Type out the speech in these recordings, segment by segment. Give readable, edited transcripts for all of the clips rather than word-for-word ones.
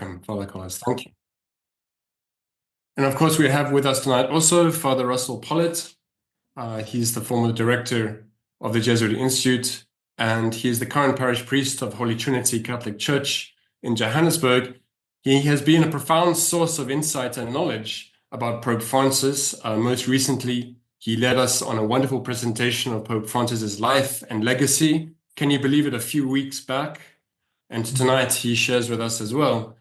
welcome, Father Carlos. Thank you. And of course, we have with us tonight also Father Russell Pollitt. He's the former director of the Jesuit Institute, and he is the current parish priest of Holy Trinity Catholic Church in Johannesburg. He has been a profound source of insight and knowledge about Pope Francis. Most recently, he led us on a wonderful presentation of Pope Francis's life and legacy. Can you believe it? A few weeks back. And tonight he shares with us as well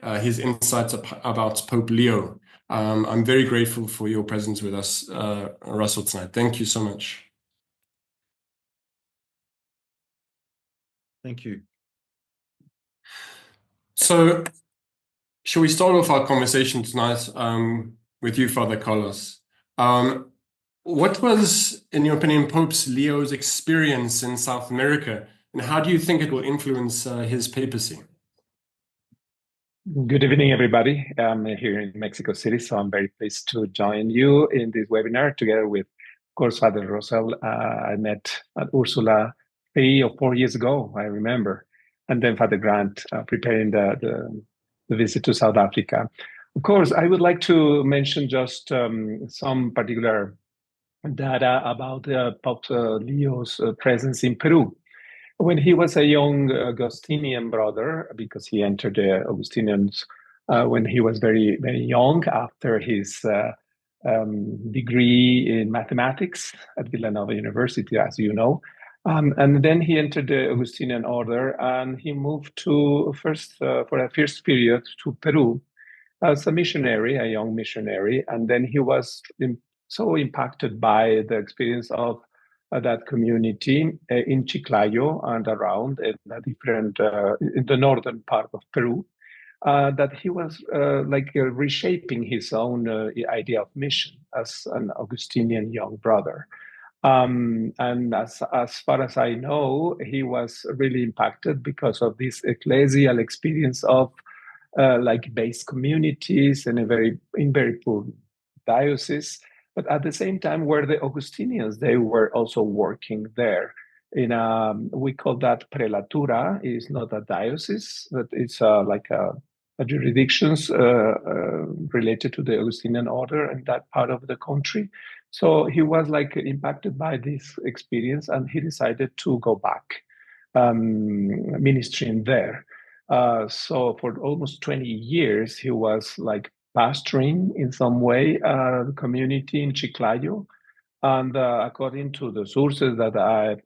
his insights about Pope Leo. I'm very grateful for your presence with us, Russell, tonight. Thank you so much. Thank you. So, shall we start off our conversation tonight with you, Father Carlos? What was, in your opinion, Pope Leo's experience in South America, and how do you think it will influence his papacy? Good evening, everybody. I'm here in Mexico City, so I'm very pleased to join you in this webinar together with, of course, Father Russell. I met Ursula 3 or 4 years ago, I remember, and then Father Grant preparing the visit to South Africa. Of course, I would like to mention just some particular data about Pope Leo's presence in Peru. When he was a young Augustinian brother, because he entered the Augustinians when he was very, very young after his degree in mathematics at Villanova University, as you know. And then he entered the Augustinian order, and he moved to for a first period to Peru as a missionary, a young missionary. And then he was so impacted by the experience of that community in Chiclayo and around in the northern part of Peru, that he was reshaping his own idea of mission as an Augustinian young brother. And as far as I know, he was really impacted because of this ecclesial experience of base communities and in very poor dioceses. But at the same time, where the Augustinians, they were also working there. We call that prelatura. It's not a diocese, but it's a jurisdictions related to the Augustinian order in that part of the country. So he was impacted by this experience, and he decided to go back ministering there. So for almost 20 years, he was pastoring in some way the community in Chiclayo. And according to the sources that I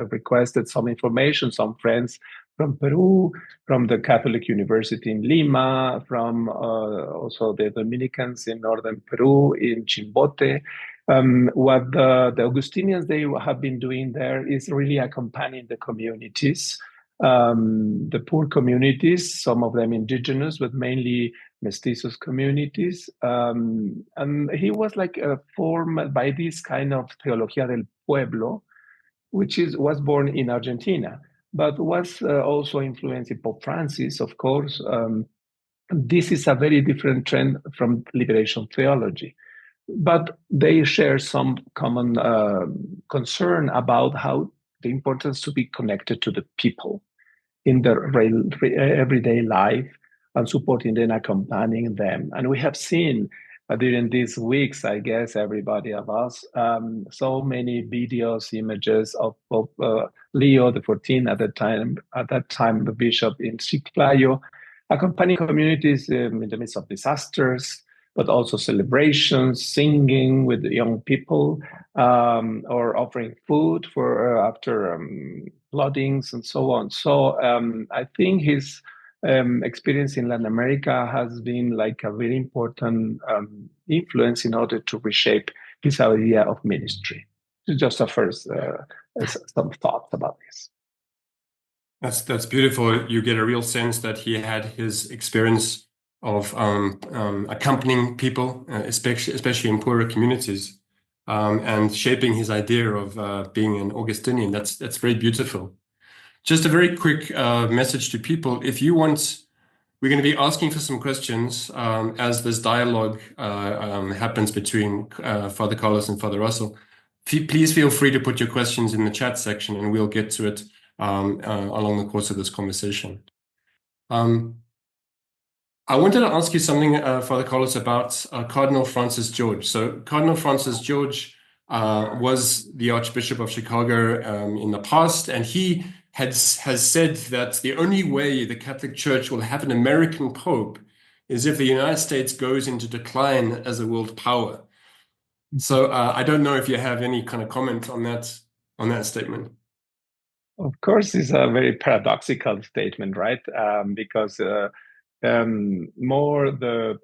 requested some information, some friends from Peru, from the Catholic University in Lima, from also the Dominicans in northern Peru, in Chimbote. What the Augustinians, they have been doing there is really accompanying the communities, the poor communities, some of them indigenous, but mainly mestizos communities. And he was formed by this kind of Teología del Pueblo, which was born in Argentina, but was also influenced by Pope Francis, of course. This is a very different trend from liberation theology, but they share some common concern about how the importance to be connected to the people in their everyday life, and supporting them, accompanying them. And we have seen during these weeks, I guess everybody of us, so many videos, images of Leo XIV at that time the bishop in Chiclayo, accompanying communities in the midst of disasters, but also celebrations, singing with the young people, or offering food for after floodings and so on. So I think his experience in Latin America has been a very important influence in order to reshape his idea of ministry. Just a first some thoughts about this. That's beautiful. You get a real sense that he had his experience of accompanying people, especially in poorer communities, and shaping his idea of being an Augustinian. That's very beautiful. Just a very quick message to people. If you want, we're going to be asking for some questions as this dialogue happens between Father Carlos and Father Russell. Please feel free to put your questions in the chat section, and we'll get to it along the course of this conversation. Um, I wanted to ask you something, Father Carlos, about Cardinal Francis George. So Cardinal Francis George was the Archbishop of Chicago in the past, and he has said that the only way the Catholic Church will have an American Pope is if the United States goes into decline as a world power. So I don't know if you have any kind of comment on that statement. Of course, it's a very paradoxical statement, right? Because more the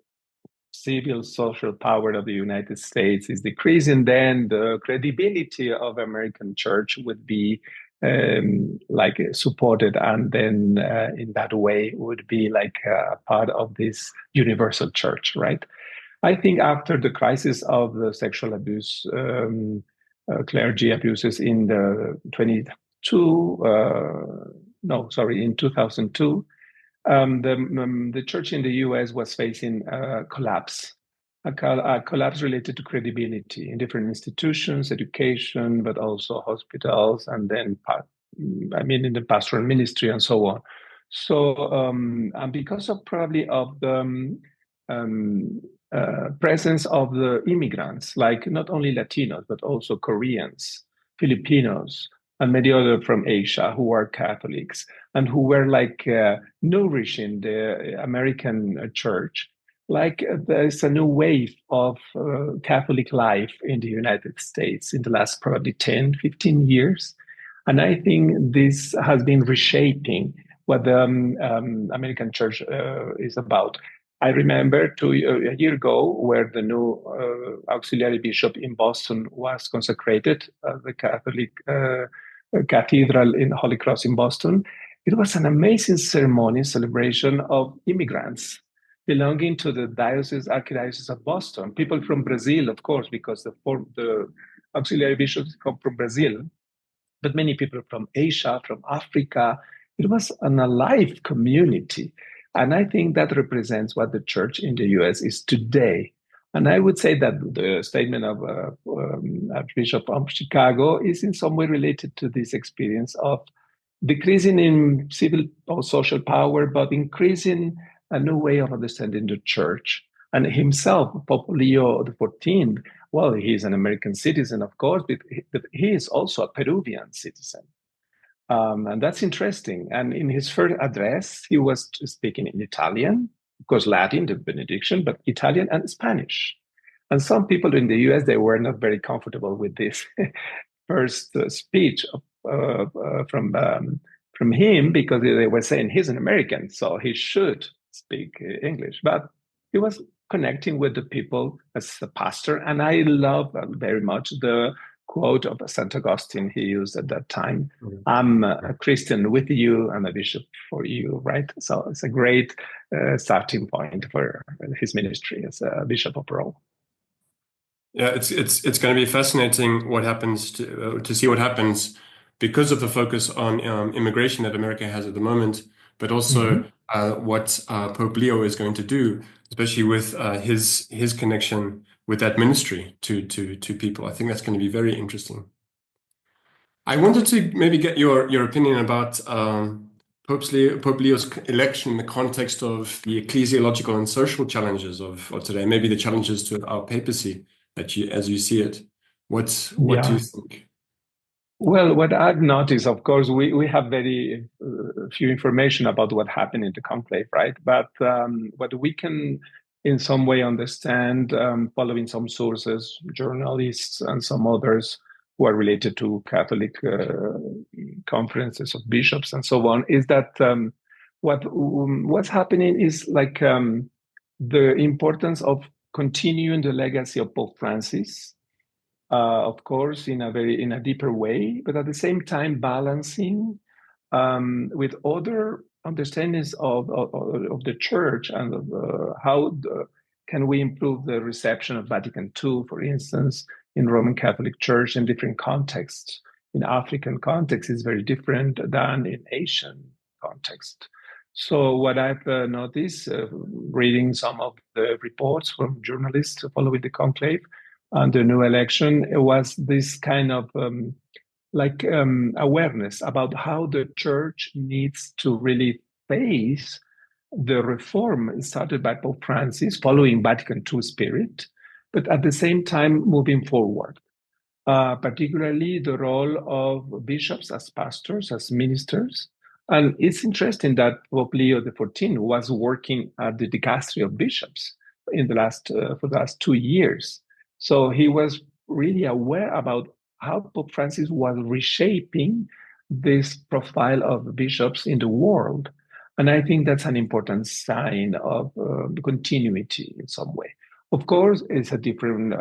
civil social power of the United States is decreasing, then the credibility of American church would be like supported, and then in that way would be like a part of this universal church, right? I think after the crisis of the sexual abuse, clergy abuses in the 22, no, sorry, in 2002, the church in the US was facing a collapse, a collapse related to credibility in different institutions, education, but also hospitals, and then, I mean, in the pastoral ministry and so on. So, and because of probably of the presence of the immigrants, like not only Latinos, but also Koreans, Filipinos, and many other from Asia who are Catholics and who were like nourishing the American church. Like there's a new wave of Catholic life in the United States in the last probably 10, 15 years. And I think this has been reshaping what the American church is about. I remember a year ago where the new auxiliary bishop in Boston was consecrated, the Catholic cathedral in Holy Cross in Boston. It was an amazing ceremony, celebration of immigrants belonging to the Archdiocese of Boston. People from Brazil, of course, because the auxiliary bishops come from Brazil, but many people from Asia, from Africa. It was an alive community. And I think that represents what the church in the US is today. And I would say that the statement of Archbishop of Chicago is in some way related to this experience of decreasing in civil or social power, but increasing a new way of understanding the church. And himself, Pope Leo XIV, well, he's an American citizen, of course, but he is also a Peruvian citizen. And that's interesting. And in his first address, he was speaking in Italian, of course, Latin, the benediction, but Italian and Spanish. And some people in the US, they were not very comfortable with this first speech from him, because they were saying he's an American, so he should speak English. But he was connecting with the people as a pastor. And I love very much the quote of St. Augustine he used at that time. I'm a Christian with you and a bishop for you, right? So it's a great starting point for his ministry as a bishop of Rome. Yeah, it's going to be fascinating what happens to see what happens because of the focus on immigration that America has at the moment, but also what Pope Leo is going to do, especially with his connection with that ministry to people. I think that's going to be very interesting. I wanted to maybe get your opinion about Pope Leo's election in the context of the ecclesiological and social challenges of today, maybe the challenges to our papacy as you see it. What do you think? Well, what I've noticed, of course, we have very few information about what happened in the conclave, right? But what we can in some way understand, following some sources, journalists and some others who are related to Catholic conferences of bishops and so on, is that what's happening is like the importance of continuing the legacy of Pope Francis, of course, in a deeper way, but at the same time balancing with other understandings of the church and of, how can we improve the reception of Vatican II, for instance, in Roman Catholic Church in different contexts. In African context is very different than in Asian context. So what I've noticed, reading some of the reports from journalists following the conclave and the new election, was this kind of awareness about how the church needs to really face the reform started by Pope Francis following Vatican II spirit, but at the same time moving forward, particularly the role of bishops as pastors, as ministers. And it's interesting that Pope Leo XIV was working at the dicastery of bishops in for the last 2 years. So he was really aware about how Pope Francis was reshaping this profile of bishops in the world. And I think that's an important sign of continuity in some way. Of course, it's a different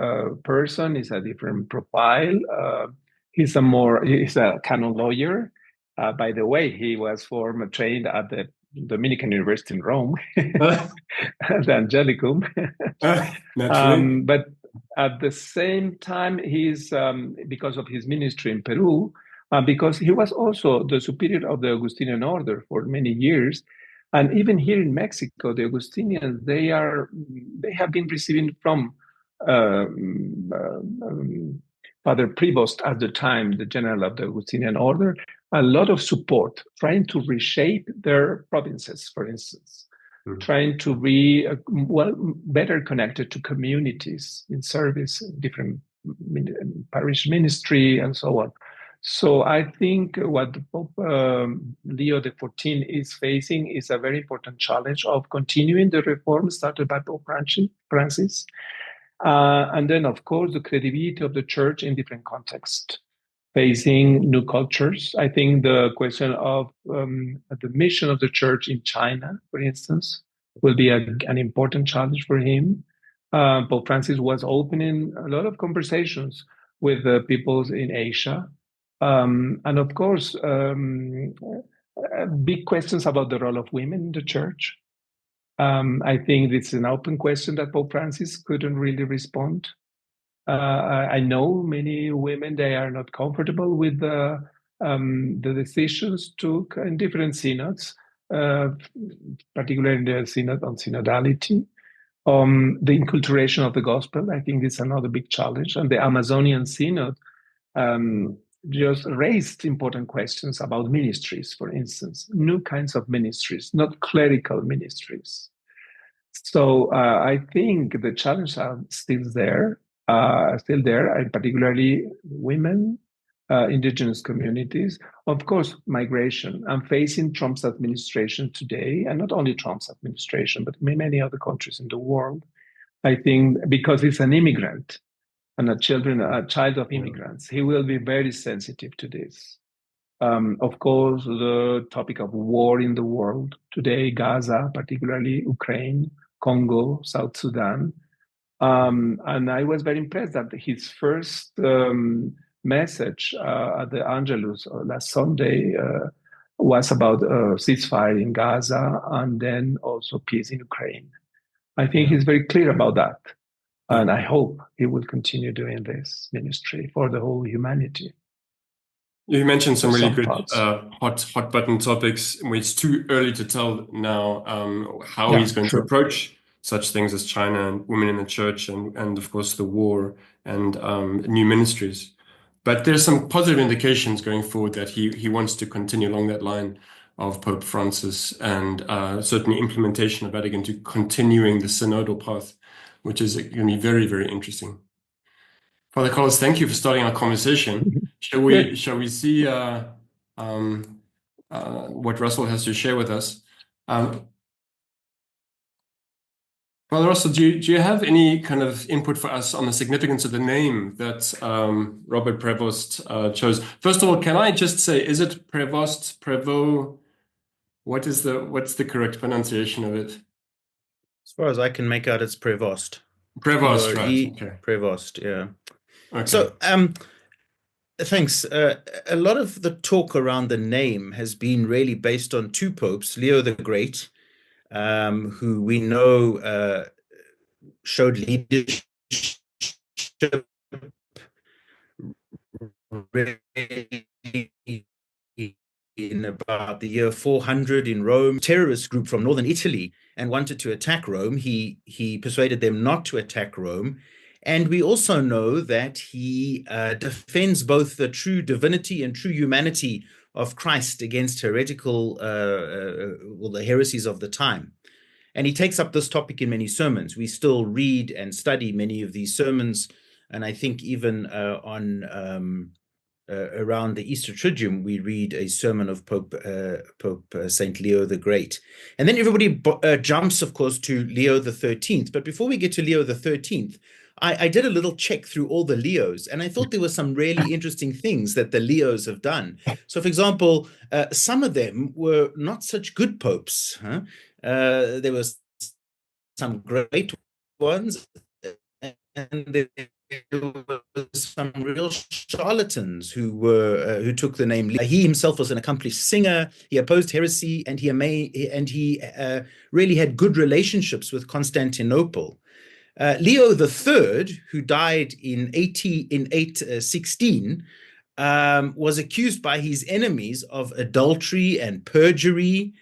person, it's a different profile. He's a canon lawyer. By the way, he was trained at the Dominican University in Rome, the Angelicum. Naturally. But at the same time, he's because of his ministry in Peru, because he was also the superior of the Augustinian order for many years. And even here in Mexico, the Augustinians, they have been receiving from Father Prevost at the time, the general of the Augustinian order, a lot of support, trying to reshape their provinces, for instance, trying to be better connected to communities in service, different parish ministry, and so on. So I think what Pope Leo XIV is facing is a very important challenge of continuing the reform started by Pope Francis. And then, of course, the credibility of the church in different contexts, facing new cultures. I think the question of the mission of the church in China, for instance, will be an important challenge for him. Pope Francis was opening a lot of conversations with the peoples in Asia. And of course, big questions about the role of women in the church. I think it's an open question that Pope Francis couldn't really respond. I know many women, they are not comfortable with the decisions took in different synods, particularly in the synod on synodality. The inculturation of the gospel, I think, is another big challenge. And the Amazonian synod just raised important questions about ministries, for instance, new kinds of ministries, not clerical ministries. So I think the challenges are still there, and particularly women, indigenous communities. Of course, migration. I'm facing Trump's administration today, and not only Trump's administration, but many other countries in the world. I think because he's an immigrant and a child of immigrants, he will be very sensitive to this. Of course, the topic of war in the world today, Gaza, particularly Ukraine, Congo, South Sudan. And I was very impressed that his first message at the Angelus last Sunday was about ceasefire in Gaza and then also peace in Ukraine. I think he's very clear about that. And I hope he will continue doing this ministry for the whole humanity. You mentioned some really good hot button topics. It's too early to tell now how he's going to approach such things as China and women in the church and of course the war and new ministries. But there's some positive indications going forward that he wants to continue along that line of Pope Francis and certainly implementation of Vatican II, continuing the synodal path, which is going to be very, very interesting. Father Carlos, thank you for starting our conversation. Shall we see what Russell has to share with us? Father Russell, do you have any kind of input for us on the significance of the name that Robert Prevost chose? First of all, can I just say, is it Prevost, Prevost? What's the correct pronunciation of it? As far as I can make out, it's Prevost. Prevost, right? Okay. Prevost, yeah. Okay. So, thanks. A lot of the talk around the name has been really based on two popes, Leo the Great, who we know showed leadership in about the year 400 in Rome. Terrorist group from northern Italy and wanted to attack Rome. He persuaded them not to attack Rome. And we also know that he defends both the true divinity and true humanity of Christ against heretical, the heresies of the time. And he takes up this topic in many sermons. We still read and study many of these sermons. And I think even around the Easter Triduum, we read a sermon of Pope Saint Leo the Great. And then everybody jumps, of course, to Leo the 13th. But before we get to Leo the 13th, I did a little check through all the Leos, and I thought there were some really interesting things that the Leos have done. So, for example, some of them were not such good popes. There were some great ones, and there were some real charlatans who took the name. He himself was an accomplished singer. He opposed heresy, and he really had good relationships with Constantinople. Leo III, who died in 816, was accused by his enemies of adultery and perjury.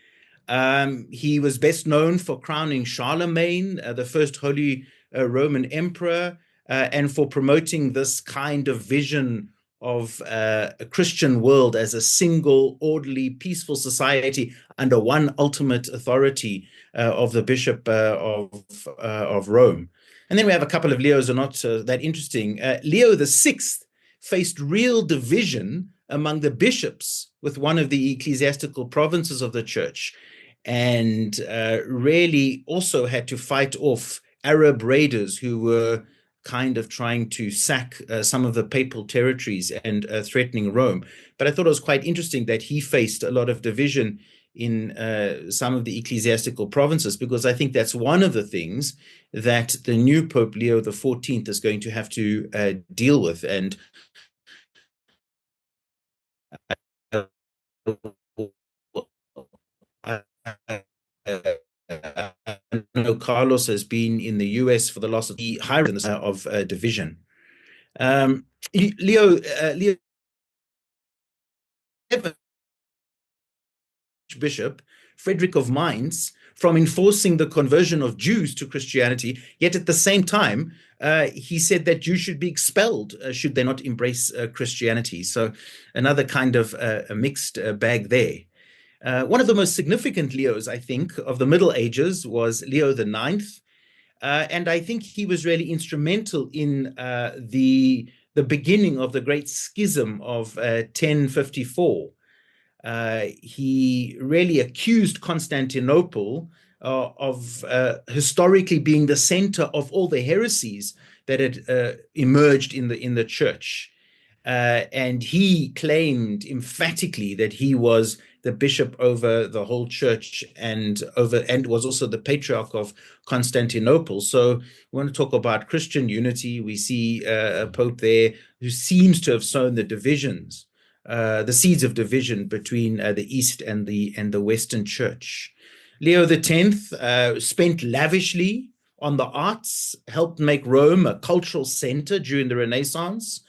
He was best known for crowning Charlemagne, the first Holy Roman Emperor, and for promoting this kind of vision of a Christian world as a single, orderly, peaceful society under one ultimate authority of the Bishop of Rome. And then we have a couple of Leos who are not that interesting. Leo VI faced real division among the bishops with one of the ecclesiastical provinces of the church, and really also had to fight off Arab raiders who were kind of trying to sack some of the papal territories and threatening Rome. But I thought it was quite interesting that he faced a lot of division in some of the ecclesiastical provinces, because I think that's one of the things that the new Pope Leo XIV is going to have to deal with. And I know Carlos has been in the US for the last of the higher of division. Leo Bishop Frederick of Mainz from enforcing the conversion of Jews to Christianity, yet at the same time, he said that Jews should be expelled should they not embrace Christianity. So another kind of a mixed bag there. One of the most significant Leos, I think, of the Middle Ages was Leo IX. And I think he was really instrumental in the beginning of the Great Schism of 1054. He really accused Constantinople of historically being the center of all the heresies that had emerged in the church. And he claimed emphatically that he was the bishop over the whole church and was also the patriarch of Constantinople. So we want to talk about Christian unity. We see a pope there who seems to have sown the divisions, the seeds of division between the East and the Western Church. Leo X spent lavishly on the arts, helped make Rome a cultural center during the Renaissance.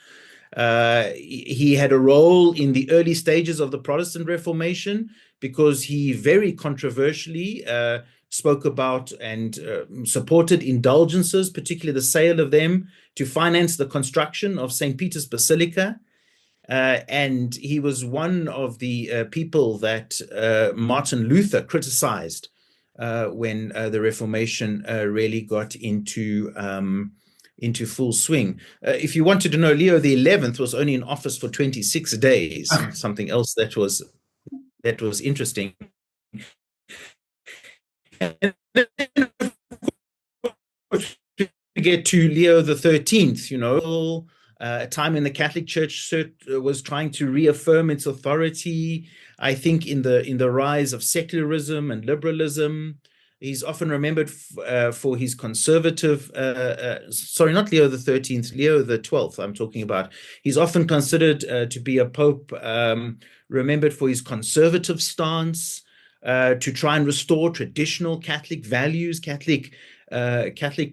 He had a role in the early stages of the Protestant Reformation because he very controversially spoke about and supported indulgences, particularly the sale of them, to finance the construction of St. Peter's Basilica. And he was one of the people that Martin Luther criticized when the Reformation really got into full swing. If you wanted to know, Leo XI was only in office for 26 days. Something else that was interesting. And then, to get to Leo XIII, a time when the Catholic Church was trying to reaffirm its authority. I think in the rise of secularism and liberalism. He's often remembered for his conservative, not Leo XIII, Leo XII I'm talking about. He's often considered to be a pope remembered for his conservative stance, to try and restore traditional Catholic values, Catholic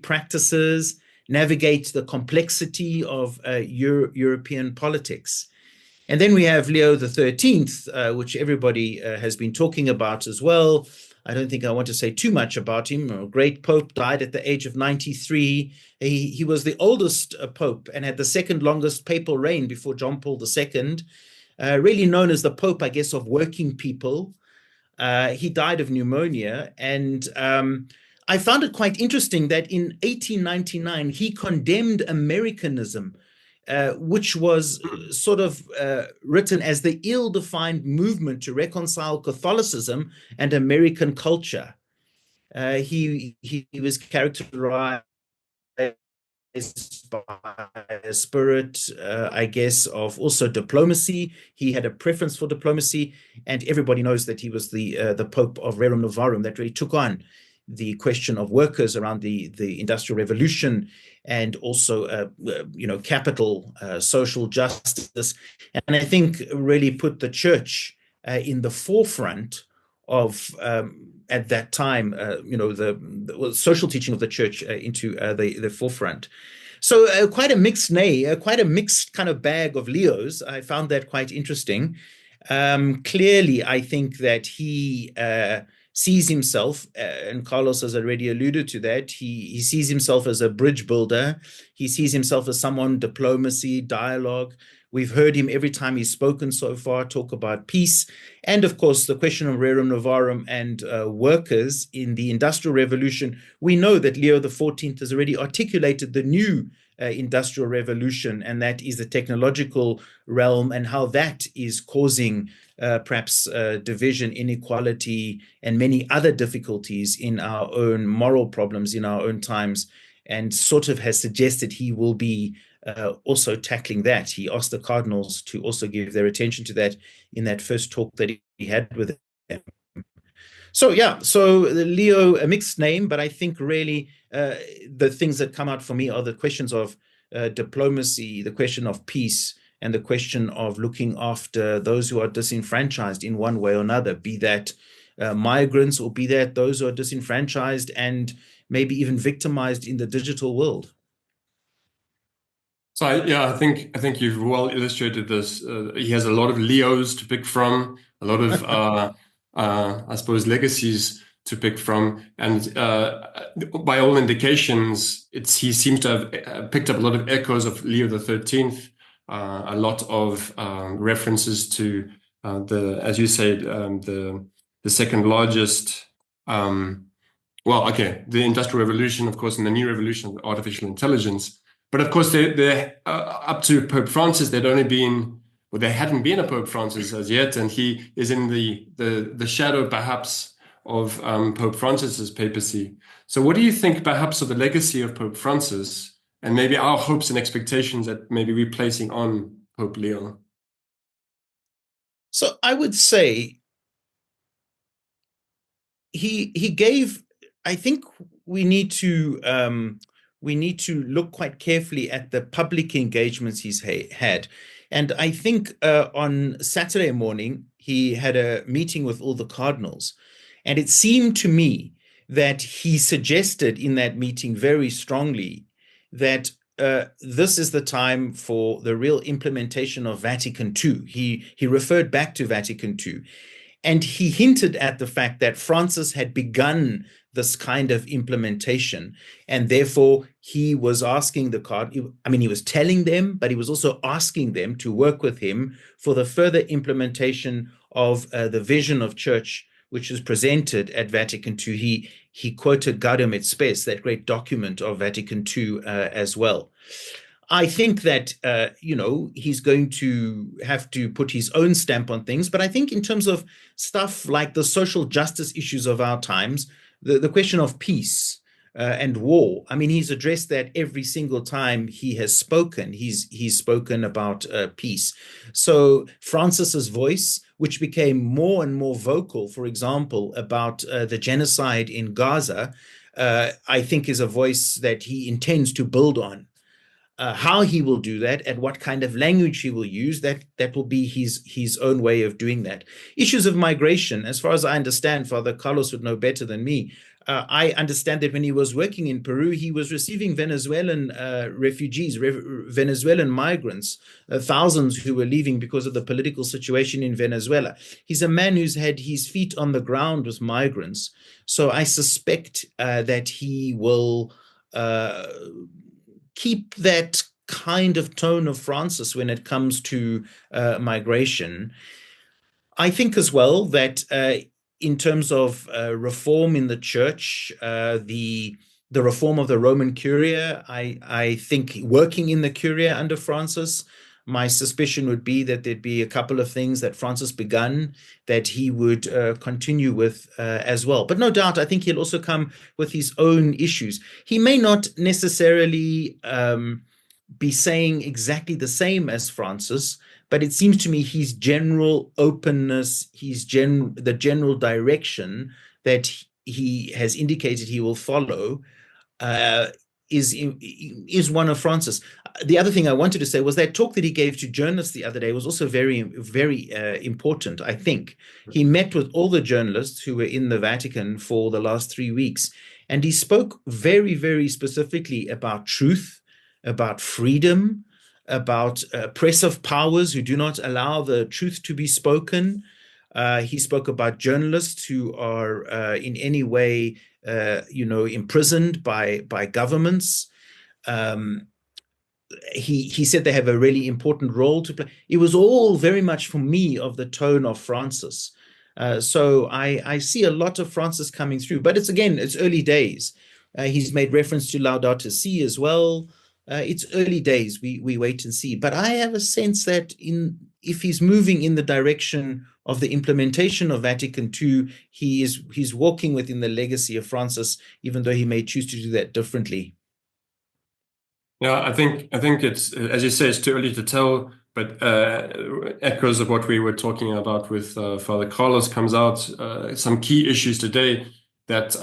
practices, navigate the complexity of European politics. And then we have Leo XIII, which everybody has been talking about as well. I don't think I want to say too much about him. A great pope, died at the age of 93. He was the oldest pope and had the second longest papal reign before John Paul II. Really known as the pope, I guess, of working people. He died of pneumonia, and I found it quite interesting that in 1899 he condemned Americanism, which was sort of written as the ill-defined movement to reconcile Catholicism and American culture. He was characterized by a spirit, I guess, of also diplomacy. He had a preference for diplomacy, and everybody knows that he was the Pope of Rerum Novarum that really took on the question of workers around the Industrial Revolution, and also, capital, social justice, and I think really put the church in the forefront of at that time, the social teaching of the church into the forefront. So quite a mixed kind of bag of Leos. I found that quite interesting. Clearly, I think that he sees himself, and Carlos has already alluded to that, he sees himself as a bridge builder. He sees himself as someone, diplomacy, dialogue. We've heard him every time he's spoken so far talk about peace. And of course, the question of Rerum Novarum and workers in the Industrial Revolution. We know that Leo XIV has already articulated the new Industrial Revolution, and that is the technological realm, and how that is causing perhaps division, inequality, and many other difficulties in our own moral problems in our own times, and sort of has suggested he will be also tackling that. He asked the cardinals to also give their attention to that in that first talk that he had with them. So Leo, a mixed name, but I think really the things that come out for me are the questions of diplomacy, the question of peace, and the question of looking after those who are disenfranchised in one way or another, be that migrants, or be that those who are disenfranchised and maybe even victimized in the digital world. So I think you've well illustrated this. He has a lot of Leos to pick from, a lot of I suppose legacies to pick from, and by all indications, he seems to have picked up a lot of echoes of Leo XIII, a lot of references to as you said, the second largest. The Industrial Revolution, of course, and the new revolution of artificial intelligence. But of course, they're up to Pope Francis. There hadn't been a Pope Francis as yet, and he is in the shadow, perhaps, of Pope Francis's papacy. So, what do you think, perhaps, of the legacy of Pope Francis, and maybe our hopes and expectations that maybe we're placing on Pope Leo? So, I would say he gave. I think we need to look quite carefully at the public engagements he's had. And I think on Saturday morning, he had a meeting with all the cardinals. And it seemed to me that he suggested in that meeting very strongly that this is the time for the real implementation of Vatican II. He referred back to Vatican II. And he hinted at the fact that Francis had begun this kind of implementation, and therefore he was asking he was telling them, but he was also asking them to work with him for the further implementation of the vision of church, which is presented at Vatican II. He quoted Gaudium et Spes, that great document of Vatican II, as well. I think that, he's going to have to put his own stamp on things. But I think in terms of stuff like the social justice issues of our times, the question of peace and war, I mean, he's addressed that every single time he has spoken. He's spoken about peace. So Francis's voice, which became more and more vocal, for example, about the genocide in Gaza, I think is a voice that he intends to build on. How he will do that and what kind of language he will use, that will be his own way of doing that. Issues of migration, as far as I understand, Father Carlos would know better than me. I understand that when he was working in Peru, he was receiving Venezuelan refugees, Venezuelan migrants, thousands who were leaving because of the political situation in Venezuela. He's a man who's had his feet on the ground with migrants. So I suspect that he will keep that kind of tone of Francis when it comes to migration. I think as well that in terms of reform in the church, the reform of the Roman Curia, I think working in the Curia under Francis, my suspicion would be that there'd be a couple of things that Francis begun that he would continue with as well. But no doubt, I think he'll also come with his own issues. He may not necessarily be saying exactly the same as Francis, but it seems to me his general openness, the general direction that he has indicated he will follow is one of Francis. The other thing I wanted to say was that talk that he gave to journalists the other day was also very, very important, I think. He met with all the journalists who were in the Vatican for the last 3 weeks, and he spoke very, very specifically about truth, about freedom, about oppressive powers who do not allow the truth to be spoken. He spoke about journalists who are in any way, imprisoned by governments. He said they have a really important role to play. It was all very much, for me, of the tone of Francis. So I see a lot of Francis coming through, but it's early days. He's made reference to Laudato Si as well. It's early days. We wait and see. But I have a sense that if he's moving in the direction of the implementation of Vatican II, he's walking within the legacy of Francis, even though he may choose to do that differently. Yeah, I think it's, as you say, it's too early to tell, but echoes of what we were talking about with Father Carlos comes out. Some key issues today that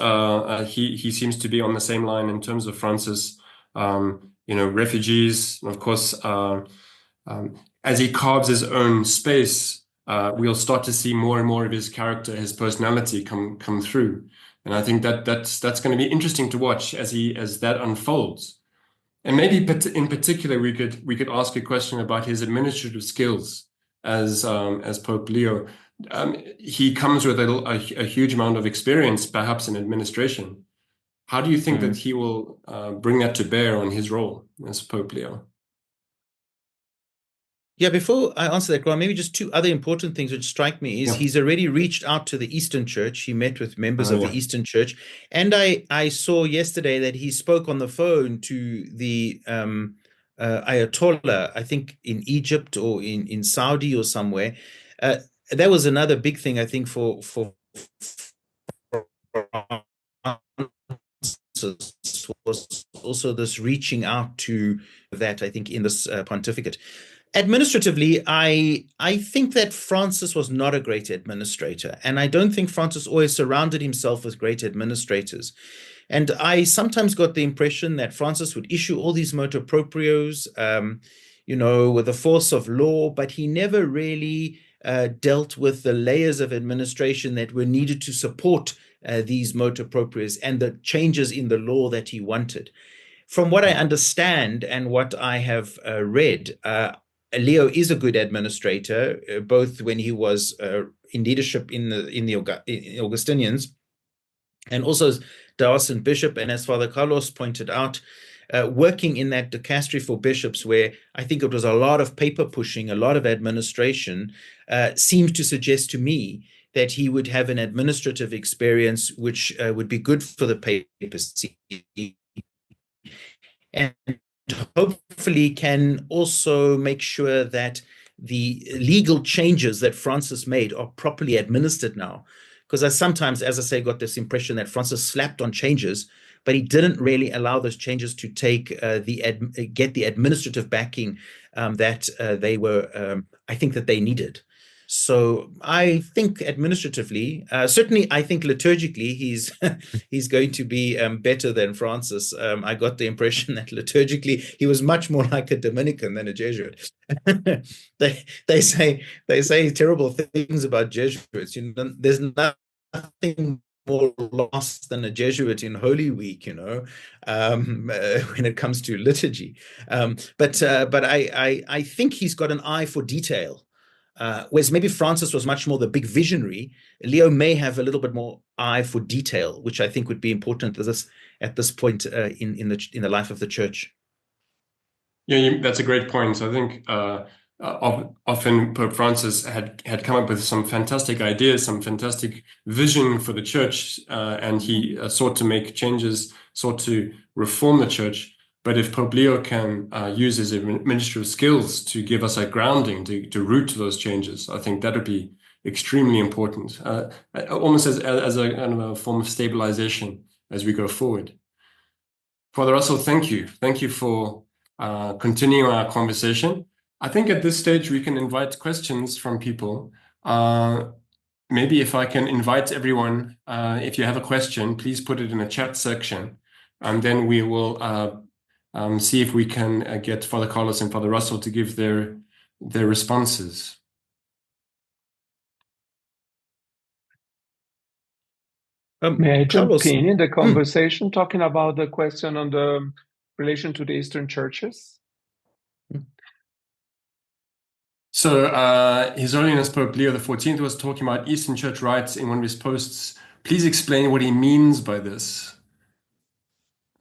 he seems to be on the same line in terms of Francis. Refugees, and of course, as he carves his own space, we'll start to see more and more of his character, his personality come through. And I think that's going to be interesting to watch as that unfolds. And maybe in particular, we could ask a question about his administrative skills as Pope Leo. He comes with a huge amount of experience, perhaps in administration. How do you think that he will bring that to bear on his role as Pope Leo? Yeah, before I answer that, Grant, maybe just two other important things which strike me is he's already reached out to the Eastern Church. He met with members of the Eastern Church. And I saw yesterday that he spoke on the phone to the Ayatollah, I think in Egypt or in Saudi or somewhere. That was another big thing, I think, for was also this reaching out to that, I think, in this pontificate. Administratively, I think that Francis was not a great administrator, and I don't think Francis always surrounded himself with great administrators. And I sometimes got the impression that Francis would issue all these motu proprios, with the force of law, but he never really dealt with the layers of administration that were needed to support these motu proprios and the changes in the law that he wanted. From what I understand and what I have read, Leo is a good administrator, both when he was in leadership in the Augustinians and also as diocesan bishop, and as Father Carlos pointed out, working in that dicastery for bishops, where I think it was a lot of paper pushing, a lot of administration, seems to suggest to me that he would have an administrative experience which would be good for the papacy, and hopefully can also make sure that the legal changes that Francis made are properly administered now. Because I sometimes, as I say, got this impression that Francis slapped on changes, but he didn't really allow those changes to get the administrative backing that they were, I think that they needed. So I think administratively, certainly I think liturgically, he's going to be better than Francis. I got the impression that liturgically he was much more like a Dominican than a Jesuit. They say terrible things about Jesuits. There's nothing more lost than a Jesuit in Holy Week, when it comes to liturgy. But I think he's got an eye for detail. Whereas maybe Francis was much more the big visionary, Leo may have a little bit more eye for detail, which I think would be important at this point in the life of the church. Yeah, that's a great point. So I think often Pope Francis had come up with some fantastic ideas, some fantastic vision for the church, and he sought to make changes, sought to reform the church. But if Pope Leo can use his administrative skills to give us a grounding, to root those changes, I think that would be extremely important, almost as a kind of a form of stabilization as we go forward. Father Russell, thank you. Thank you for continuing our conversation. I think at this stage we can invite questions from people. Maybe if I can invite everyone, if you have a question, please put it in the chat section, and then we will see if we can get Father Carlos and Father Russell to give their responses. May I jump Carlos, in the conversation, talking about the question on the relation to the Eastern churches? So His Holiness Pope Leo XIV was talking about Eastern Church rites in one of his posts. Please explain what he means by this.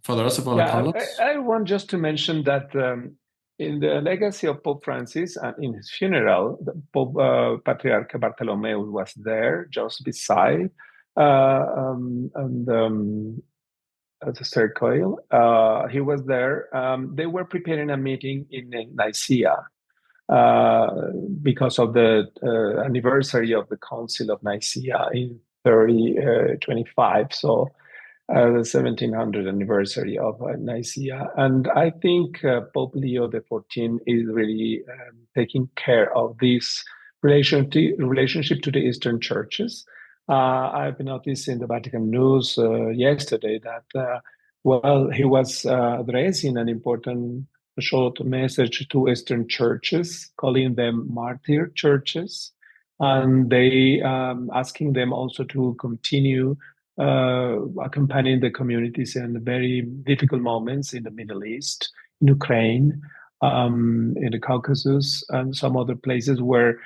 Father Russell, Father Carlos? I want just to mention that in the legacy of Pope Francis and in his funeral, the Pope Patriarch Bartholomew was there just beside the circle. He was there. They were preparing a meeting in Nicaea because of the anniversary of the Council of Nicaea in 3025. So the 1700 anniversary of Nicaea. And I think Pope Leo XIV is really taking care of this relationship to the Eastern churches. I've noticed in the Vatican News yesterday that, he was addressing an important short message to Eastern churches, calling them martyr churches, and they asking them also to continue accompanying the communities in very difficult moments in the Middle East, in Ukraine, in the Caucasus, and some other places where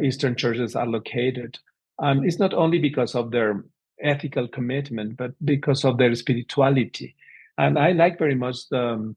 Eastern churches are located. And it's not only because of their ethical commitment, but because of their spirituality. And I like very much the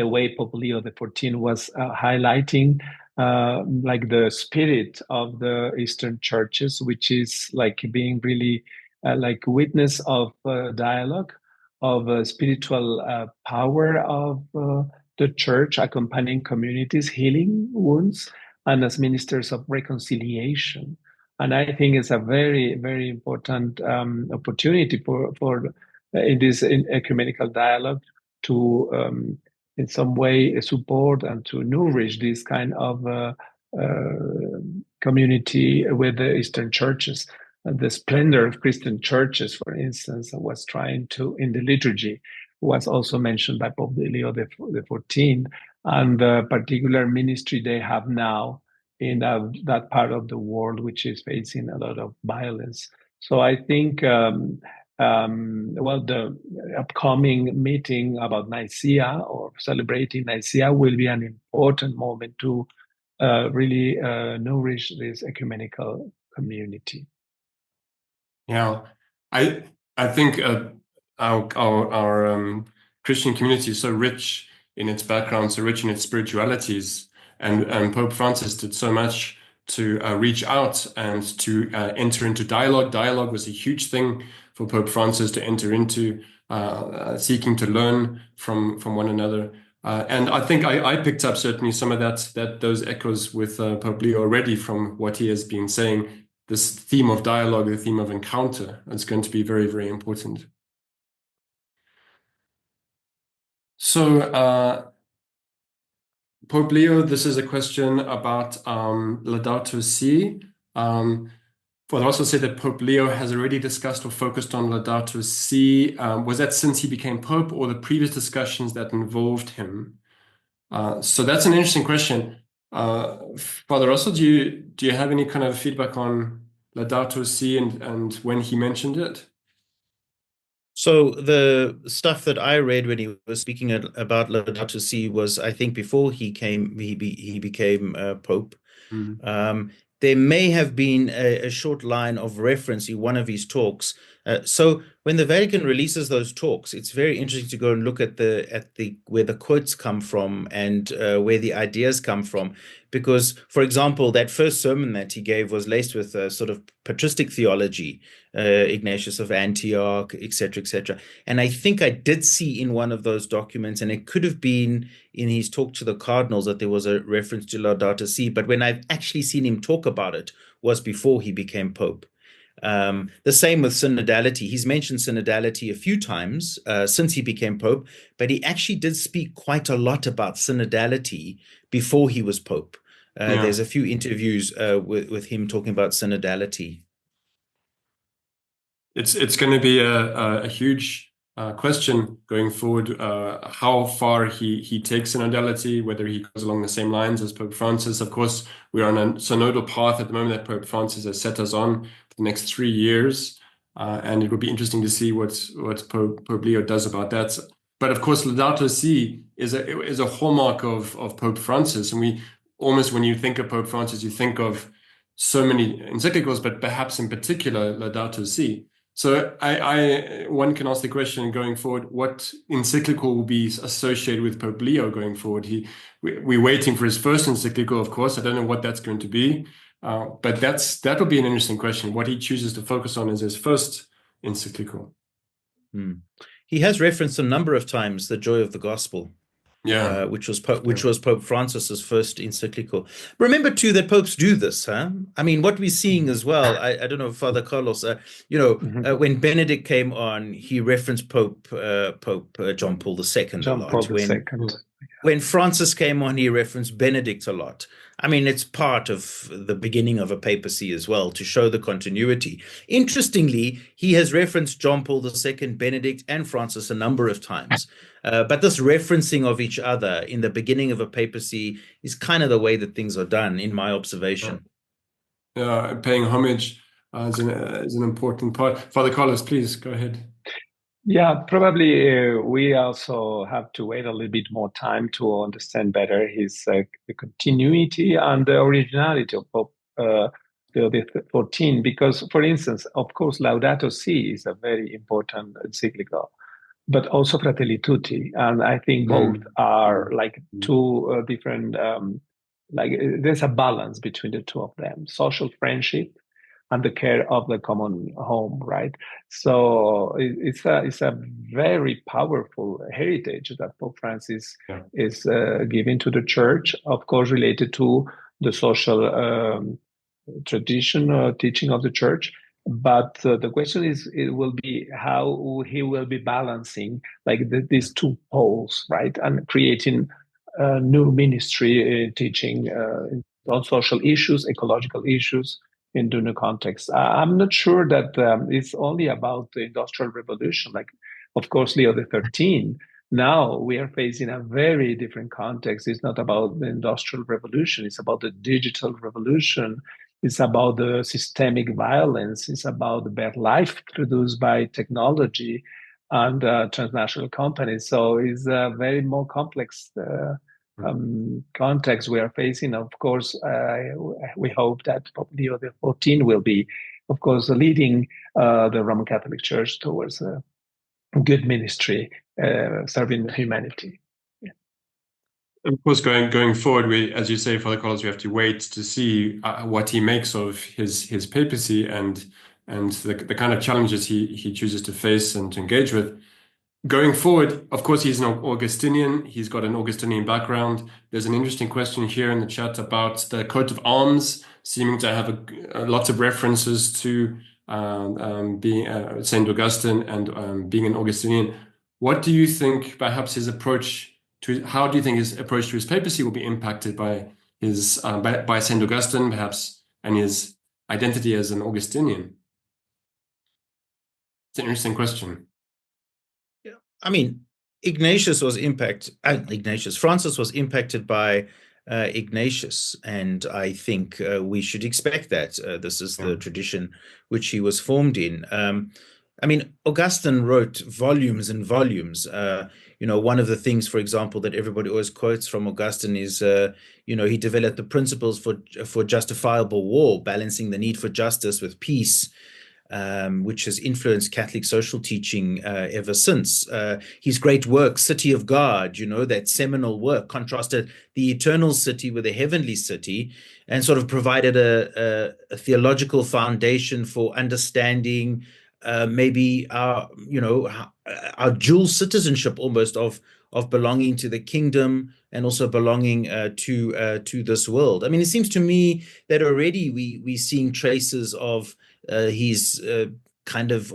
way Pope Leo XIV was highlighting like the spirit of the Eastern churches, which is like being really like witness of dialogue, of spiritual power of the church, accompanying communities, healing wounds, and as ministers of reconciliation. And I think it's a very, very important opportunity for in this ecumenical dialogue to in some way support and to nourish this kind of community with the Eastern churches. The splendor of Christian churches, for instance, was trying to, in the liturgy, was also mentioned by Pope Leo XIV, and the particular ministry they have now in that part of the world, which is facing a lot of violence. So I think the upcoming meeting about Nicaea or celebrating Nicaea will be an important moment to really nourish this ecumenical community. Yeah, I think our Christian community is so rich in its background, so rich in its spiritualities, and Pope Francis did so much to reach out and to enter into dialogue. Dialogue was a huge thing for Pope Francis to enter into, seeking to learn from one another. And I think I picked up certainly some of those echoes with Pope Leo already from what he has been saying. This theme of dialogue, the theme of encounter, is going to be very, very important. So, Pope Leo, this is a question about Laudato Si. Father also said that Pope Leo has already discussed or focused on Laudato Si. Was that since he became Pope or the previous discussions that involved him? So that's an interesting question. Father Russell, do you have any kind of feedback on Laudato Si and when he mentioned it? So the stuff that I read when he was speaking about Laudato Si was, I think, before he became Pope. Mm. There may have been a short line of reference in one of his talks So when the Vatican releases those talks, it's very interesting to go and look at the where the quotes come from and where the ideas come from, because, for example, that first sermon that he gave was laced with sort of patristic theology, Ignatius of Antioch, etc., etc. And I think I did see in one of those documents, and it could have been in his talk to the cardinals, that there was a reference to Laudato Si. But when I've actually seen him talk about it was before he became Pope. The same with synodality. He's mentioned synodality a few times since he became Pope, but he actually did speak quite a lot about synodality before he was Pope. There's a few interviews with him talking about synodality. It's going to be a huge question going forward, how far he takes synodality, whether he goes along the same lines as Pope Francis. Of course, we're on a synodal path at the moment that Pope Francis has set us on for the next 3 years, and it would be interesting to see what Pope Leo does about that. But of course, Laudato Si is a hallmark of Pope Francis, and we almost, when you think of Pope Francis, you think of so many encyclicals, but perhaps in particular Laudato Si. So one can ask the question going forward, what encyclical will be associated with Pope Leo going forward? We're waiting for his first encyclical, of course. I don't know what that's going to be, but that will be an interesting question, what he chooses to focus on as his first encyclical. He has referenced a number of times the joy of the gospel. Which was Pope Francis's first encyclical. Remember too that popes do this, huh? I mean, what we're seeing as well. I don't know, Father Carlos. When Benedict came on, he referenced Pope John Paul II a lot. When Francis came on, he referenced Benedict a lot. I mean, it's part of the beginning of a papacy as well, to show the continuity. Interestingly, he has referenced John Paul II, Benedict, and Francis a number of times. But this referencing of each other in the beginning of a papacy is kind of the way that things are done, in my observation. Paying homage is an important part. Father Carlos, please go ahead. Yeah, probably we also have to wait a little bit more time to understand better his the continuity and the originality of Pope Leo XIV. Because, for instance, of course, Laudato Si is a very important encyclical, but also Fratelli Tutti, and I think both are like two different. There's a balance between the two of them: social friendship and the care of the common home, right? So it's a very powerful heritage that Pope Francis is giving to the church, of course, related to the social tradition teaching of the church. But the question is, it will be how he will be balancing these two poles, right, and creating a new ministry teaching on social issues, ecological issues, in the new context. I'm not sure that it's only about the Industrial Revolution. Like, of course, Leo XIII. Now we are facing a very different context. It's not about the Industrial Revolution. It's about the digital revolution. It's about the systemic violence. It's about the bad life produced by technology and transnational companies. So it's a very more complex context we are facing. Of course, we hope that Pope Leo XIV will be, of course, leading the Roman Catholic Church towards a good ministry, serving humanity. Of course, going forward, as you say, Father Carlos, we have to wait to see what he makes of his papacy and the kind of challenges he chooses to face and to engage with. Going forward, of course, he's an Augustinian. He's got an Augustinian background. There's an interesting question here in the chat about the coat of arms, seeming to have lots of references to being Saint Augustine and being an Augustinian. What do you think, perhaps how do you think his approach to his papacy will be impacted by by Saint Augustine, perhaps, and his identity as an Augustinian? It's an interesting question. I mean, Francis was impacted by Ignatius, and I think we should expect that. This is the tradition which he was formed in. I mean, Augustine wrote volumes and volumes. One of the things, for example, that everybody always quotes from Augustine is, he developed the principles for justifiable war, balancing the need for justice with peace. which has influenced Catholic social teaching ever since. His great work, City of God, that seminal work, contrasted the eternal city with the heavenly city, and sort of provided a theological foundation for understanding maybe our dual citizenship almost of belonging to the kingdom and also belonging to this world. I mean, it seems to me that already we're seeing traces of his kind of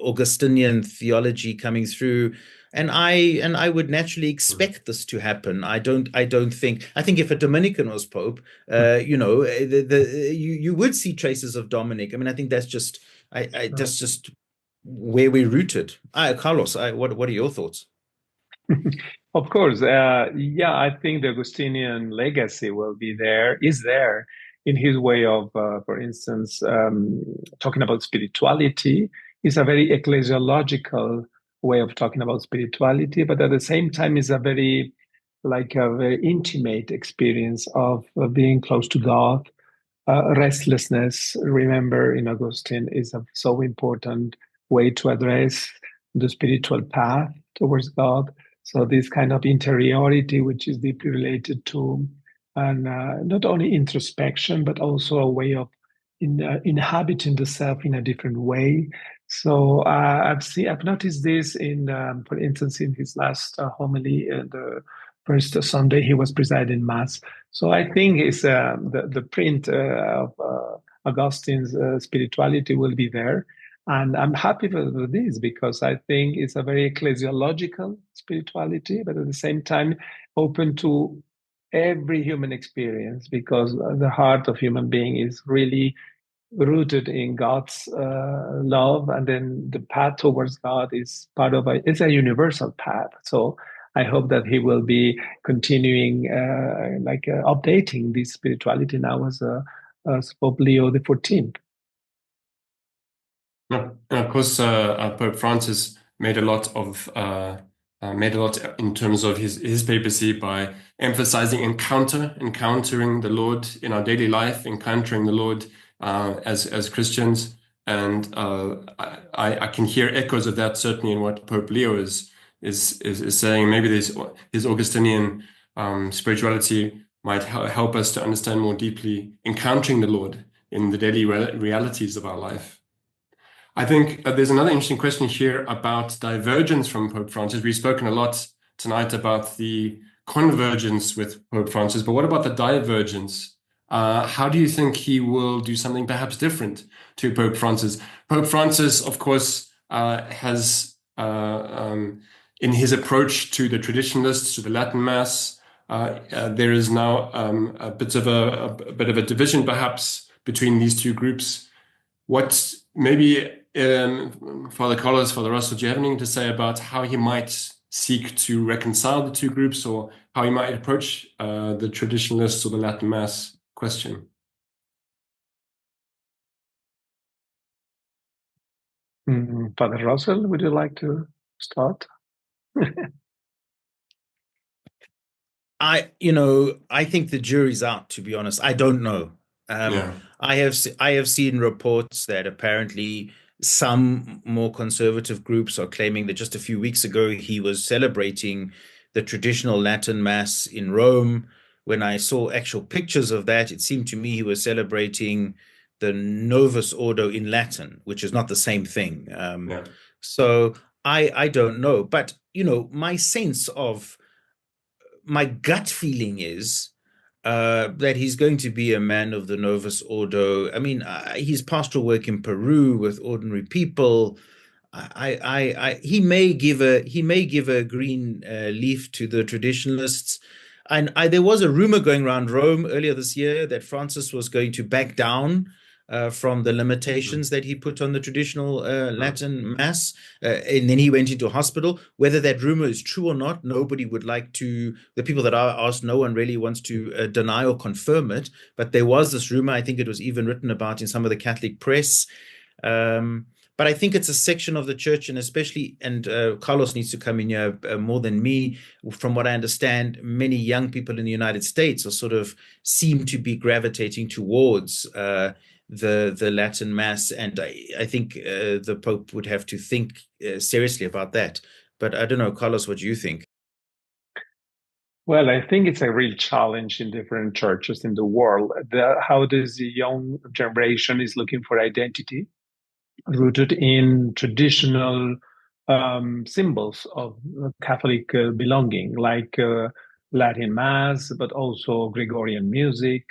Augustinian theology coming through, and I would naturally expect this to happen. I think if a Dominican was Pope, you would see traces of Dominic. I mean, I think that's just that's just where we're rooted. Carlos, what are your thoughts? Of course, yeah, I think the Augustinian legacy is there in his way of, for instance, talking about spirituality. Is a very ecclesiological way of talking about spirituality, but at the same time is a very intimate experience of being close to God. Restlessness, remember, in Augustine, is a so important way to address the spiritual path towards God. So this kind of interiority, which is deeply related to and not only introspection, but also a way of inhabiting the self in a different way. So I've noticed this for instance, in his last homily, the first Sunday he was presiding Mass. So I think it's the print of Augustine's spirituality will be there. And I'm happy for this because I think it's a very ecclesiological spirituality, but at the same time open to every human experience, because the heart of human being is really rooted in God's love, and then the path towards God is it's a universal path. So I hope that he will be continuing, updating this spirituality now as Pope Leo the 14th. Yeah. And of course, Pope Francis made a lot in terms of his papacy by emphasizing encountering the Lord in our daily life, encountering the Lord as Christians. And I can hear echoes of that certainly in what Pope Leo is saying. Maybe his Augustinian spirituality might help us to understand more deeply encountering the Lord in the daily realities of our life. I think there's another interesting question here about divergence from Pope Francis. We've spoken a lot tonight about the convergence with Pope Francis, but what about the divergence? How do you think he will do something perhaps different to Pope Francis? Pope Francis, of course, has in his approach to the traditionalists, to the Latin Mass, there is now a bit of a division perhaps between these two groups. What maybe Father Carlos, Father Russell, do you have anything to say about how he might seek to reconcile the two groups, or how he might approach the traditionalists or the Latin Mass question? Father Russell, would you like to start? I think the jury's out, to be honest. I don't know. I have seen reports that apparently some more conservative groups are claiming that just a few weeks ago he was celebrating the traditional Latin Mass in Rome. When I saw actual pictures of that, it seemed to me he was celebrating the Novus Ordo in Latin, which is not the same thing. So I don't know. But, my gut feeling is that he's going to be a man of the Novus Ordo. I mean, his pastoral work in Peru with ordinary people, he may give a green leaf to the traditionalists. And there was a rumor going around Rome earlier this year that Francis was going to back down from the limitations that he put on the traditional Latin Mass, and then he went into hospital. Whether that rumor is true or not, nobody would like to. The people that I asked, no one really wants to deny or confirm it. But there was this rumor. I think it was even written about in some of the Catholic press. But I think it's a section of the church, and especially, and Carlos needs to come in here more than me. From what I understand, many young people in the United States are seem to be gravitating towards the Latin Mass, and I think the Pope would have to think seriously about that. But I don't know, Carlos, what do you think? Well, I think it's a real challenge in different churches in the world. How this young generation is looking for identity rooted in traditional symbols of Catholic belonging, like Latin Mass, but also Gregorian music,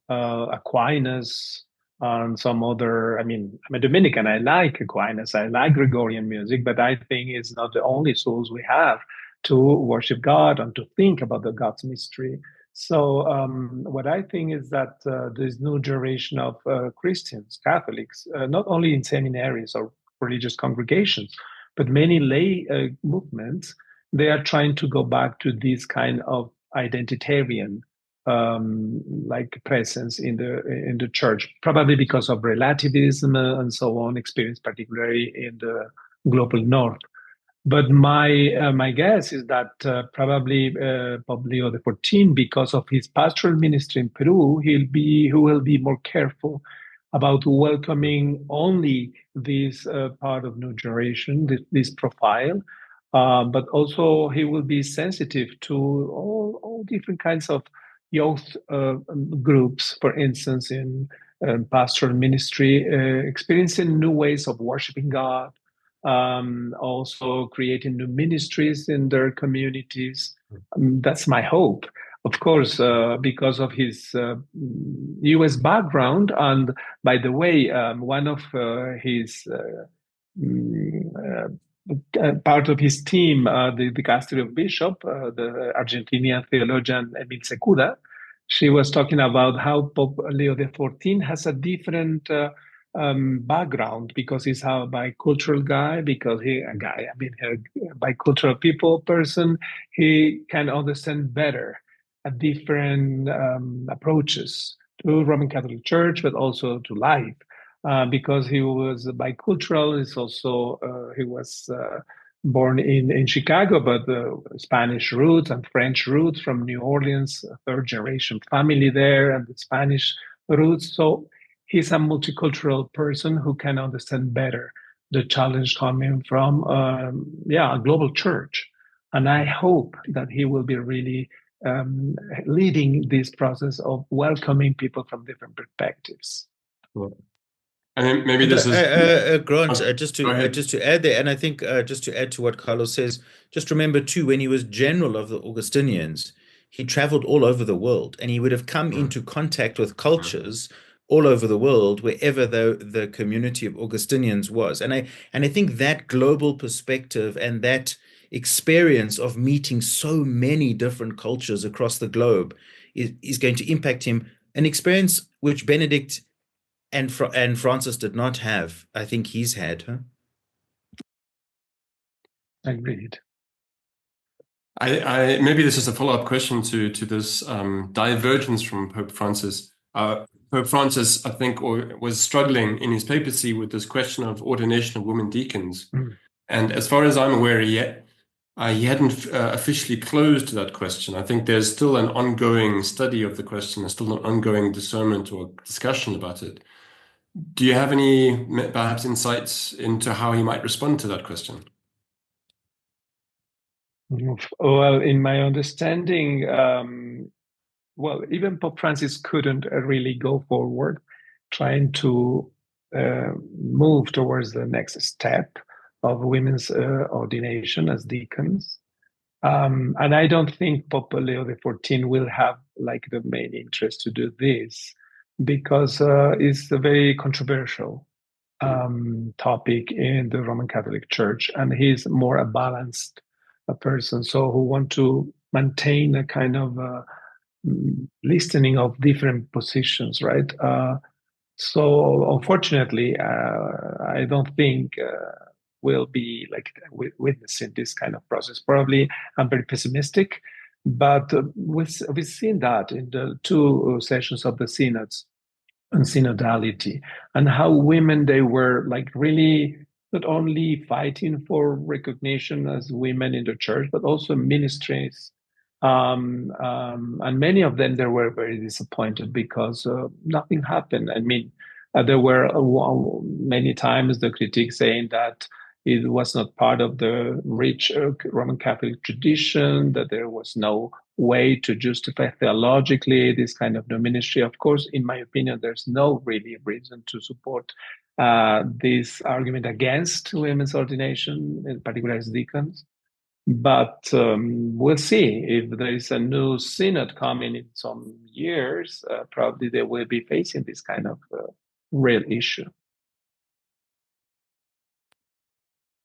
Aquinas, and some other. I mean, I'm a Dominican. I like Aquinas. I like Gregorian music, but I think it's not the only source we have to worship God and to think about the God's mystery. So, what I think is that this new generation of Christians, Catholics, not only in seminaries or religious congregations, but many lay movements, they are trying to go back to this kind of identitarian like presence in the church, probably because of relativism and so on, experienced particularly in the global north. But my guess is that probably Pope Leo XIV, because of his pastoral ministry in Peru, he will be more careful about welcoming only this part of new generation, this profile, but also he will be sensitive to all different kinds of youth groups, for instance, in pastoral ministry, experiencing new ways of worshiping God, also creating new ministries in their communities. That's my hope. Of course, because of his US background. And by the way, one of his part of his team, the dicastery of bishop, the Argentinian theologian Emil Secuda, she was talking about how Pope Leo XIV has a different background because he's a bicultural guy, because a bicultural person, he can understand better different approaches to Roman Catholic Church, but also to life. Because he was bicultural, he was born in Chicago, but Spanish roots and French roots from New Orleans, third generation family there, and the Spanish roots. So he's a multicultural person who can understand better the challenge coming from a global church. And I hope that he will be really leading this process of welcoming people from different perspectives. Well, I mean, maybe this is Grant, just to add there, and I think just to add to what Carlos says, just remember too, when he was general of the Augustinians, he traveled all over the world, and he would have come into contact with cultures all over the world, wherever the community of Augustinians was. And I think that global perspective and that experience of meeting so many different cultures across the globe is going to impact him, an experience which Benedict and Francis did not have. I think he's had, huh? Agreed. I maybe this is a follow-up question to this divergence from Pope Francis. Pope Francis, I think, was struggling in his papacy with this question of ordination of women deacons. And as far as I'm aware, he hadn't officially closed that question. I think there's still an ongoing study of the question, there's still an ongoing discernment or discussion about it. Do you have any perhaps insights into how he might respond to that question? Well, in my understanding, even Pope Francis couldn't really go forward trying to move towards the next step of women's ordination as deacons. And I don't think Pope Leo XIV will have like the main interest to do this, because it's a very controversial topic in the Roman Catholic Church, and he's more a balanced person, so who want to maintain a kind of listening of different positions, right? So unfortunately, I don't think we'll be like witnessing this kind of process. Probably, I'm very pessimistic, but we've seen that in the two sessions of the synods and synodality, and how women, they were like really not only fighting for recognition as women in the church, but also ministries. And many of them, they were very disappointed because nothing happened. I mean, There were many times the critics saying that it was not part of the rich Roman Catholic tradition, that there was no way to justify theologically this kind of new ministry. Of course, in my opinion, there's no really reason to support this argument against women's ordination, in particular as deacons. But we'll see if there is a new synod coming in some years. Probably they will be facing this kind of real issue.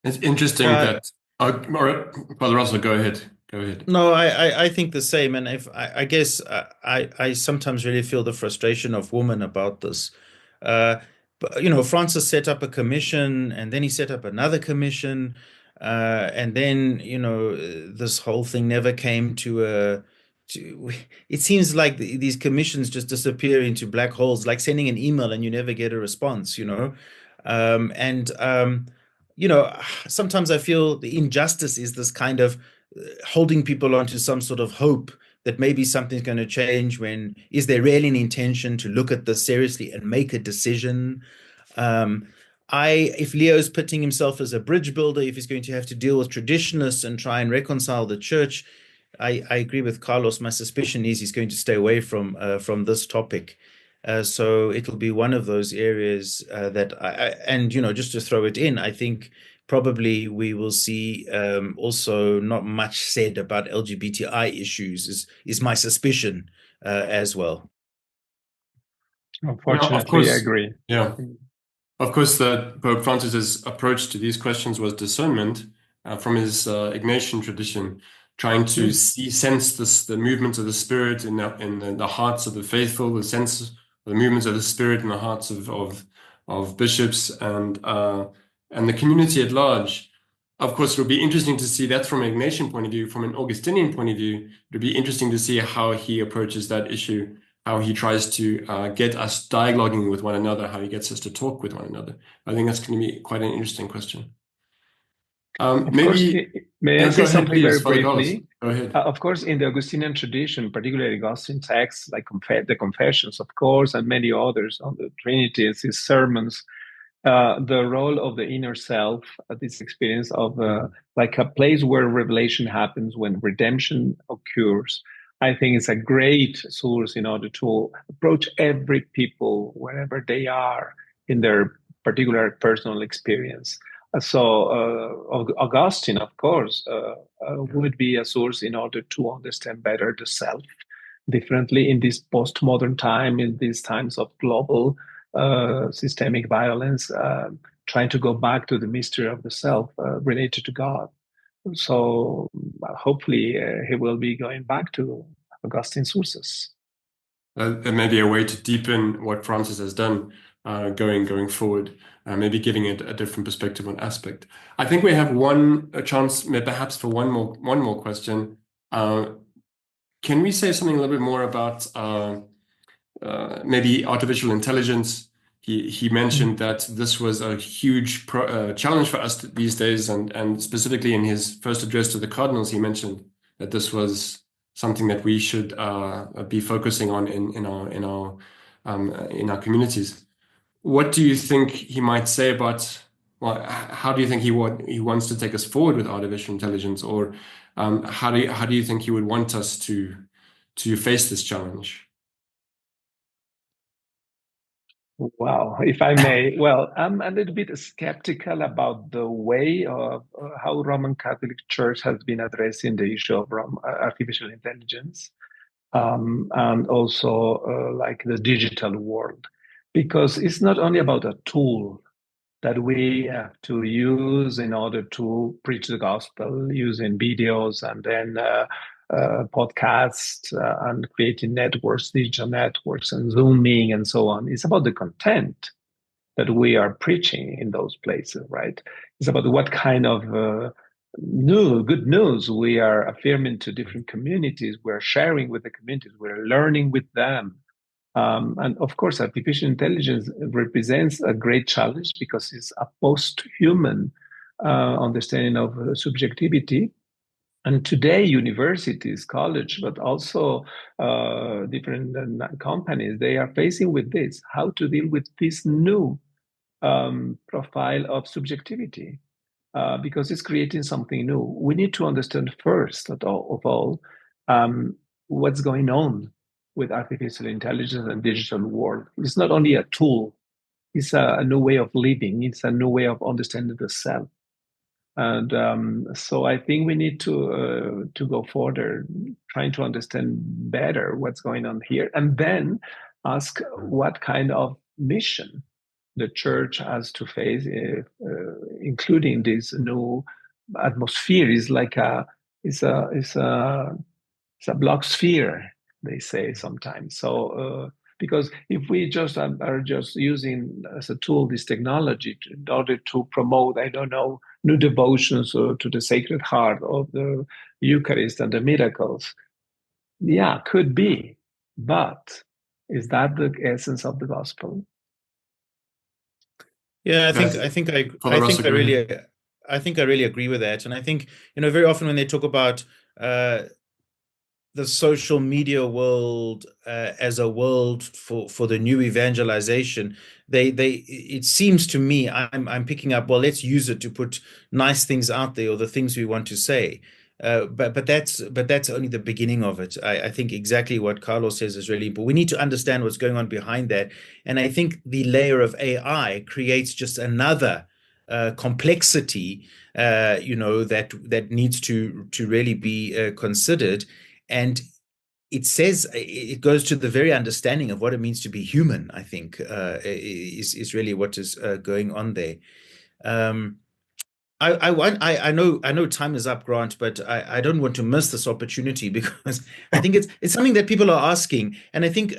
It's interesting that. All right, Father Russell, go ahead. Go ahead. No, I think the same, and if I guess I sometimes really feel the frustration of women about this. But Francis set up a commission, and then he set up another commission, and then this whole thing never came to a. It seems like these commissions just disappear into black holes, like sending an email and you never get a response. Sometimes I feel the injustice is this kind of holding people onto some sort of hope that maybe something's going to change. When is there really an intention to look at this seriously and make a decision? If Leo's putting himself as a bridge builder, if he's going to have to deal with traditionalists and try and reconcile the church, I agree with Carlos. My suspicion is he's going to stay away from this topic. So it'll be one of those areas just to throw it in, I think probably we will see also not much said about LGBTI issues is my suspicion as well. Unfortunately, of course, I agree. Yeah. Of course, Pope Francis's approach to these questions was discernment from his Ignatian tradition, trying to sense the movement of the Spirit in the hearts of the faithful, the sense the movements of the Spirit in the hearts of bishops and the community at large. Of course, it'll be interesting to see that from an Ignatian point of view. From an Augustinian point of view, it'll be interesting to see how he approaches that issue, how he tries to get us dialoguing with one another, how he gets us to talk with one another. I think that's going to be quite an interesting question. May I say something very briefly? Go ahead. Of course, in the Augustinian tradition, particularly Augustine texts like the Confessions, of course, and many others on the Trinity, his sermons, the role of the inner self, this experience of like a place where revelation happens, when redemption occurs, I think it's a great source in order to approach every people wherever they are in their particular personal experience. So Augustine, of course, would be a source in order to understand better the self differently in this postmodern time, in these times of global systemic violence, trying to go back to the mystery of the self related to God. So hopefully he will be going back to Augustine's sources. There may be a way to deepen what Francis has done going forward, maybe giving it a different perspective on aspect. I think we have a chance, perhaps for one more question. Can we say something a little bit more about maybe artificial intelligence? He mentioned that this was a huge challenge for us these days, and specifically in his first address to the cardinals, he mentioned that this was something that we should be focusing on in our communities. What do you think he might say about? Well, how do you think he wants to take us forward with artificial intelligence, or how do you think he would want us to face this challenge? Wow, if I may. Well, I'm a little bit skeptical about the way of how Roman Catholic Church has been addressing the issue of artificial intelligence, and also like the digital world, because it's not only about a tool that we have to use in order to preach the gospel, using videos and then podcasts and creating networks, digital networks, and Zooming and so on. It's about the content that we are preaching in those places, right? It's about what kind of good news we are affirming to different communities. We're sharing with the communities. We're learning with them. And of course, artificial intelligence represents a great challenge because it's a post-human understanding of subjectivity. And today, universities, college, but also different companies, they are facing with this, how to deal with this new profile of subjectivity, because it's creating something new. We need to understand first of all what's going on with artificial intelligence and digital world. It's not only a tool, it's a new way of living, it's a new way of understanding the self. And so I think we need to go further, trying to understand better what's going on here, and then ask what kind of mission the church has to face, including this new atmosphere. Is like it's a block sphere, they say sometimes. So because if we just are just using as a tool this technology in order to promote, I don't know, new devotions to the Sacred Heart of the Eucharist and the miracles, yeah, could be, but is that the essence of the gospel? Yeah, That's I think Father Russell, go ahead. I think I really agree with that. And I think, very often when they talk about the social media world as a world for the new evangelization, it seems to me I'm picking up, well, let's use it to put nice things out there, or the things we want to say. But that's only the beginning of it. I think exactly what Carlos says is really important. We need to understand what's going on behind that, and I think the layer of AI creates just another complexity, that needs to really be considered. And it goes to the very understanding of what it means to be human, I think, is really what is going on there. I know time is up, Grant, but I don't want to miss this opportunity, because I think it's something that people are asking, and I think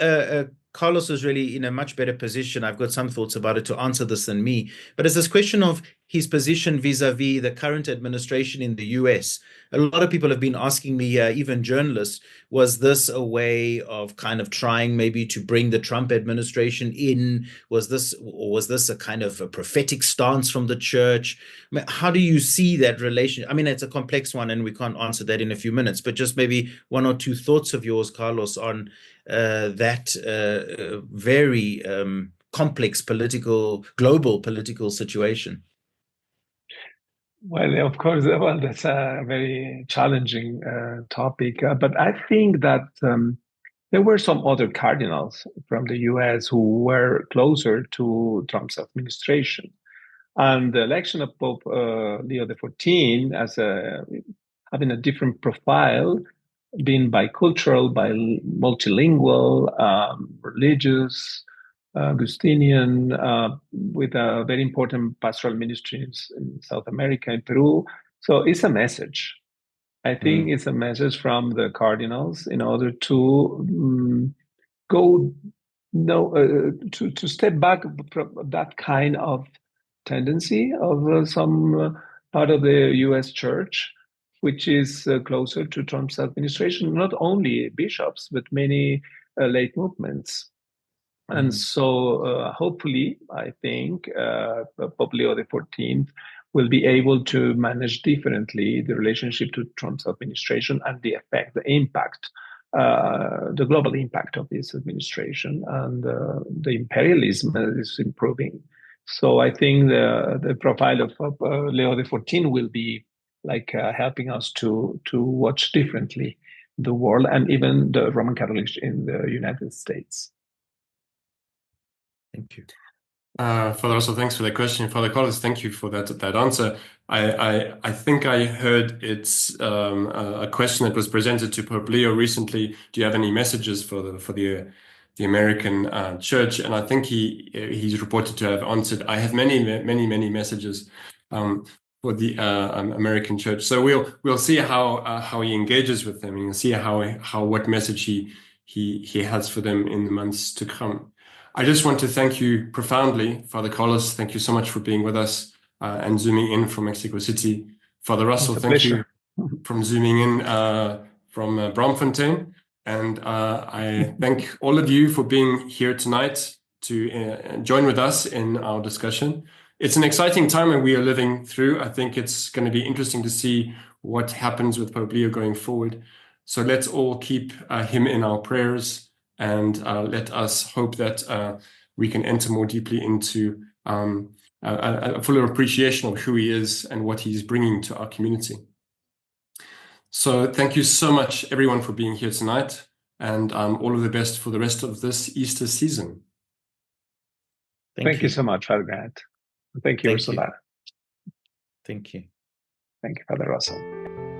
Carlos is really in a much better position. I've got some thoughts about it to answer this than me, but it's this question of his position vis-a-vis the current administration in the US. A lot of people have been asking me, even journalists, was this a way of kind of trying maybe to bring the Trump administration in? Was this a kind of a prophetic stance from the church? I mean, how do you see that relation? I mean, it's a complex one, and we can't answer that in a few minutes, but just maybe one or two thoughts of yours, Carlos, on that very complex global political situation. Well, of course, well, that's a very challenging topic. But I think that there were some other cardinals from the US who were closer to Trump's administration. And the election of Pope Leo XIV, having a different profile, being bicultural, multilingual, religious, Augustinian, with a very important pastoral ministry in South America, in Peru. So it's a message. I think it's a message from the cardinals in order to to step back from that kind of tendency of some part of the U.S. church, which is closer to Trump's administration, not only bishops, but many lay movements. And so hopefully, I think Pope Leo XIV will be able to manage differently the relationship to Trump's administration and the impact, the global impact of this administration, and the imperialism is improving. So I think the profile of Leo XIV will be like helping us to watch differently the world, and even the Roman Catholics in the United States. Thank you. Father Russell, thanks for that question. Father Carlos, thank you for that answer. I think I heard it's a question that was presented to Pope Leo recently. Do you have any messages for the American church? And I think he's reported to have answered, I have many messages for the American church. So we'll see how he engages with them, and you'll see what message he has for them in the months to come. I just want to thank you profoundly, Father Carlos. Thank you so much for being with us and zooming in from Mexico City. Father Russell, thank you from zooming in from Braamfontein. And I thank all of you for being here tonight to join with us in our discussion. It's an exciting time that we are living through. I think it's going to be interesting to see what happens with Pope Leo going forward. So let's all keep him in our prayers, and let us hope that we can enter more deeply into a fuller appreciation of who he is and what he's bringing to our community. So thank you so much, everyone, for being here tonight, and all of the best for the rest of this Easter season. Thank you so much, Father Grant. Thank you, Ursula. Thank you. Thank you, Father Russell.